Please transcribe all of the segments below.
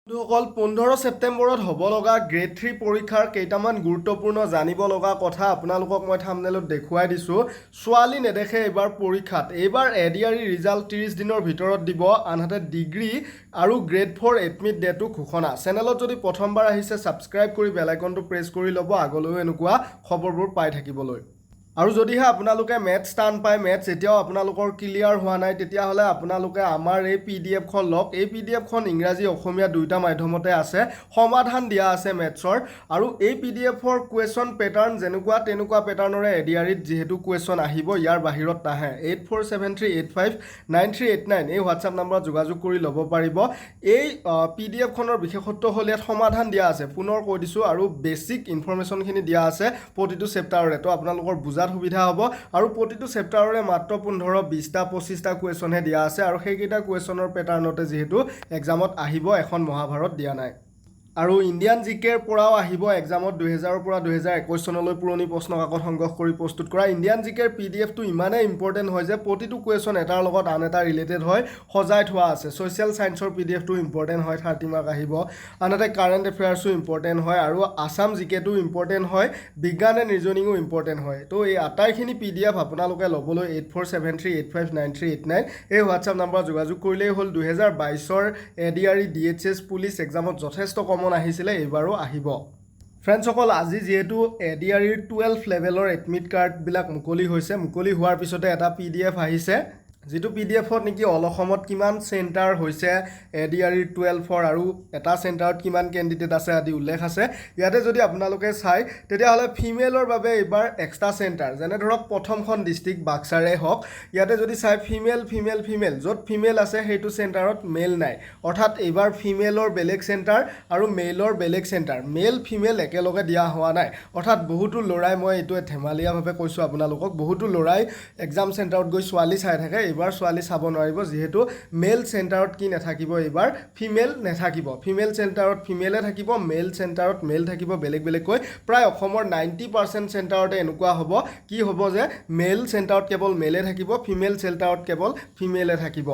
বন্ধুসকল 15 ছেপ্টেম্বৰত হ'ব লগা গ্ৰেড 3 পৰীক্ষাৰ কেইটামান গুৰুত্বপূৰ্ণ জানিব লগা কথা আপোনালোকক মই থাম্বনেইলত দেখুৱাই দিছোঁ। ছোৱালী নেদেখে এইবাৰ পৰীক্ষাত। এইবাৰ এডিআৰই ৰিজাল্ট 30 দিনৰ ভিতৰত দিব, আনহাতে ডিগ্ৰী আৰু গ্ৰেড 4 এডমিট ডেটো ঘোষণা। চেনেলত যদি প্ৰথমবাৰ আহিছে ছাবস্ক্ৰাইব কৰি বেল আইকনটো প্ৰেছ কৰি ল'ব আগলৈও এনেকুৱা খবৰবোৰ পাই থাকিবলৈ। আৰু যদিহে আপোনালোকে মেথছ টান পায়, মেথছ এতিয়াও আপোনালোকৰ ক্লিয়াৰ হোৱা নাই, তেতিয়াহ'লে আপোনালোকে আমাৰ এই PDF-খন লওক। এই PDF-খন ইংৰাজী অসমীয়া দুয়োটা মাধ্যমতে আছে, সমাধান দিয়া আছে মেথছৰ। আৰু এই PDF-ৰ কুৱেশ্যন পেটাৰ্ণ যেনেকুৱা তেনেকুৱা পেটাৰ্ণৰে এডিআৰইত যিহেতু কুৱেশ্যন আহিব, ইয়াৰ বাহিৰত নাহে। 8473859389 এই হোৱাটছআপ নম্বৰত যোগাযোগ কৰি ল'ব পাৰিব। এই PDF-খনৰ বিশেষত্ব হ'ল ইয়াত সমাধান দিয়া আছে, পুনৰ কৈ দিছোঁ, আৰু বেছিক ইনফৰমেশ্যনখিনি দিয়া আছে প্ৰতিটো চেপ্টাৰৰে। তো আপোনালোকৰ বুজা সুবিধা হ'ব। আৰু প্ৰতিটো চেপ্টাৰৰে মাত্ৰ 15, 20টা 25টা কুৱেশ্যনহে দিয়া আছে, আৰু সেইকেইটা কুৱেশ্যনৰ পেটাৰ্ণতে যিহেতু এক্সামত আহিব, এখন মহাভাৰত দিয়া নাই। আৰু ইণ্ডিয়ান জিকেৰ পৰাও আহিব এক্সামত 2000ৰ পৰা 2021 চনলৈ পুৰণি প্ৰশ্ন কাকত সংগ্ৰহ কৰি প্ৰস্তুত কৰা। ইণ্ডিয়ান জিকেৰ PDF-টো ইমানেই ইম্পৰ্টেণ্ট হয় যে প্ৰতিটো কুৱেশ্যন এটাৰ লগত আন এটা ৰিলেটেড হয়, সজাই থোৱা আছে। ছ'চিয়েল ছায়েন্সৰ PDF-টো ইম্পৰ্টেণ্ট হয়, 30 মাৰ্ক আহিব। আনহাতে কাৰেণ্ট এফেয়াৰ্ছো ইম্পৰ্টেণ্ট হয়, আৰু আছাম জিকেটো ইম্পৰ্টেণ্ট হয়, বিজ্ঞান এণ্ড ৰিজনিঙো ইম্পৰ্টেণ্ট হয়। তো এই আটাইখিনি PDF আপোনালোকে ল'বলৈ 8473859389 এই হোৱাটছআপ নম্বৰত যোগাযোগ কৰিলেই হ'ল। 2022ৰ এডিআৰই DHS পুলিচ এক্সামত যথেষ্ট কমন আহিছিলে, এইবাৰো আহিব। ফ্ৰেণ্ডছসকল, আজি যিহেতু এডিআৰইৰ 12 লেভেলৰ এডমিট কাৰ্ডবিলাক মুকলি হৈছে, মুকলি হোৱাৰ পিছতে এটা PDF আহিছে, যিটো PDF-ত নেকি অল অসমত কিমান চেণ্টাৰ হৈছে এডিআৰইৰ 12-ৰ, আৰু এটা চেণ্টাৰত কিমান কেণ্ডিডেট আছে আদি উল্লেখ আছে। ইয়াতে যদি আপোনালোকে চায় তেতিয়াহ'লে ফিমেলৰ বাবে এইবাৰ এক্সট্ৰা চেণ্টাৰ, যেনে ধৰক প্ৰথমখন ডিষ্ট্ৰিক্ট বাক্সাৰে হওক, ইয়াতে যদি চায় ফিমেল, য'ত ফিমেল আছে সেইটো চেণ্টাৰত মেল নাই। অৰ্থাৎ এইবাৰ ফিমেলৰ বেলেগ চেণ্টাৰ আৰু মেইলৰ বেলেগ চেণ্টাৰ, মেল ফিমেল একেলগে দিয়া হোৱা নাই। অৰ্থাৎ বহুতো ল'ৰাই, মই এইটো ধেমালীয়াভাৱে কৈছোঁ আপোনালোকক, বহুতো ল'ৰাই এক্সাম চেণ্টাৰত গৈ ছোৱালী চাই থাকে। এইবাৰ ছোৱালী চাব নোৱাৰিব, যিহেতু মেল চেণ্টাৰত কি নাথাকিব, এইবাৰ ফিমেল নাথাকিব। ফিমেল চেণ্টাৰত ফিমেলে থাকিব, মেল চেণ্টাৰত মেল থাকিব বেলেগ বেলেগকৈ। প্ৰায় অসমৰ 90% চেণ্টাৰতে এনেকুৱা হ'ব, কি হ'ব যে মেল চেণ্টাৰত কেৱল মেলে থাকিব, ফিমেল চেণ্টাৰত কেৱল ফিমেলে থাকিব।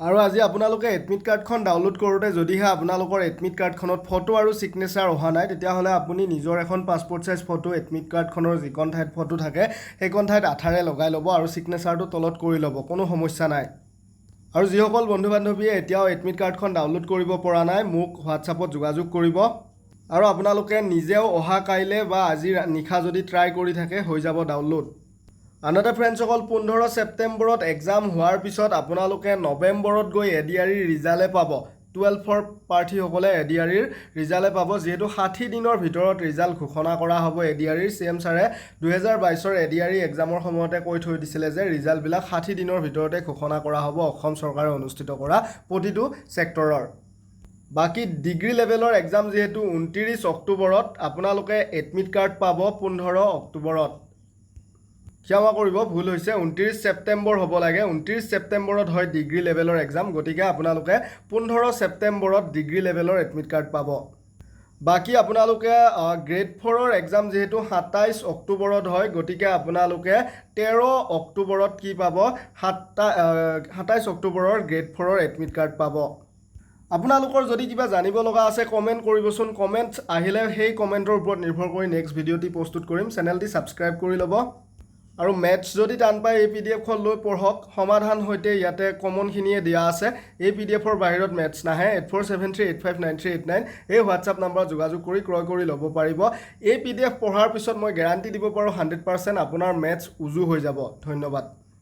আৰু আজি আপোনালোকে এডমিট কাৰ্ডখন ডাউনলোড কৰোঁতে যদিহে আপোনালোকৰ এডমিট কাৰ্ডখনত ফটো আৰু ছিগনেচাৰ অহা নাই, তেতিয়াহ'লে আপুনি নিজৰ এখন পাছপৰ্ট চাইজ ফটো এডমিট কাৰ্ডখনৰ যিখন ঠাইত ফটো থাকে সেইখন ঠাইত আঠাৰে লগাই ল'ব, আৰু ছিগনেচাৰটো তলত কৰি ল'ব, কোনো সমস্যা নাই। আৰু যিসকল বন্ধু বান্ধৱীয়ে এতিয়াও এডমিট কাৰ্ডখন ডাউনলোড কৰিব পৰা নাই, মোক হোৱাটছআপত যোগাযোগ কৰিব। আৰু আপোনালোকে নিজেও অহা কাইলৈ বা আজি নিশা যদি ট্ৰাই কৰি থাকে, হৈ যাব ডাউনলোড। আনহাতে ফ্ৰেণ্ডছসকল, 15 ছেপ্টেম্বৰত এক্সাম হোৱাৰ পিছত আপোনালোকে নৱেম্বৰত গৈ এডিআৰইৰ ৰিজাল্টে পাব। 12ৰ প্ৰাৰ্থীসকলে এডিআৰইৰ ৰিজাল্টে পাব, যিহেতু 60 দিনৰ ভিতৰত ৰিজাল্ট ঘোষণা কৰা হ'ব এডিআৰইৰ। CM ছাৰে 2022ৰ এডিআৰই এক্সামৰ সময়তে কৈ থৈ দিছিলে যে ৰিজাল্টবিলাক 60 দিনৰ ভিতৰতে ঘোষণা কৰা হ'ব অসম চৰকাৰে অনুষ্ঠিত কৰা প্ৰতিটো ছেক্টৰৰ। বাকী ডিগ্ৰী লেভেলৰ এক্সাম যিহেতু 29 অক্টোবৰত, আপোনালোকে এডমিট কাৰ্ড পাব 15 অক্টোবৰত। ক্ষমা কৰিব, ভুল হৈছে, 29 ছেপ্টেম্বৰ হ'ব লাগে। 29 ছেপ্টেম্বৰত হয় ডিগ্ৰী লেভেলৰ এক্সাম, গতিকে আপোনালোকে 15 ছেপ্টেম্বৰত ডিগ্ৰী লেভেলৰ এডমিট কাৰ্ড পাব। বাকী আপোনালোকে গ্ৰেড 4ৰ এক্সাম যিহেতু 27 অক্টোবৰত হয়, গতিকে আপোনালোকে 13 অক্টোবৰত কি পাব, 27 অক্টোবৰৰ গ্ৰেড 4ৰ এডমিট কাৰ্ড পাব। আপোনালোকৰ যদি কিবা জানিব লগা আছে কমেণ্ট কৰিবচোন। কমেণ্ট আহিলে সেই কমেণ্টৰ ওপৰত নিৰ্ভৰ কৰি নেক্সট ভিডিঅ'টি প্ৰস্তুত কৰিম। চেনেলটি ছাবস্ক্ৰাইব কৰি ল'ব। আৰু মেথছ যদি টান পায় এই PDF-খন লৈ পঢ়ক, সমাধান সৈতে ইয়াতে কমনখিনিয়ে দিয়া আছে। এই PDF-ৰ বাহিৰত মেথছ নাহে। 8473859389 এই হোৱাটছআপ নম্বৰত যোগাযোগ কৰি ক্ৰয় কৰি ল'ব পাৰিব। এই PDF পঢ়াৰ পিছত মই গেৰাণ্টি দিব পাৰোঁ 100% আপোনাৰ মেথছ উজু হৈ যাব। ধন্যবাদ।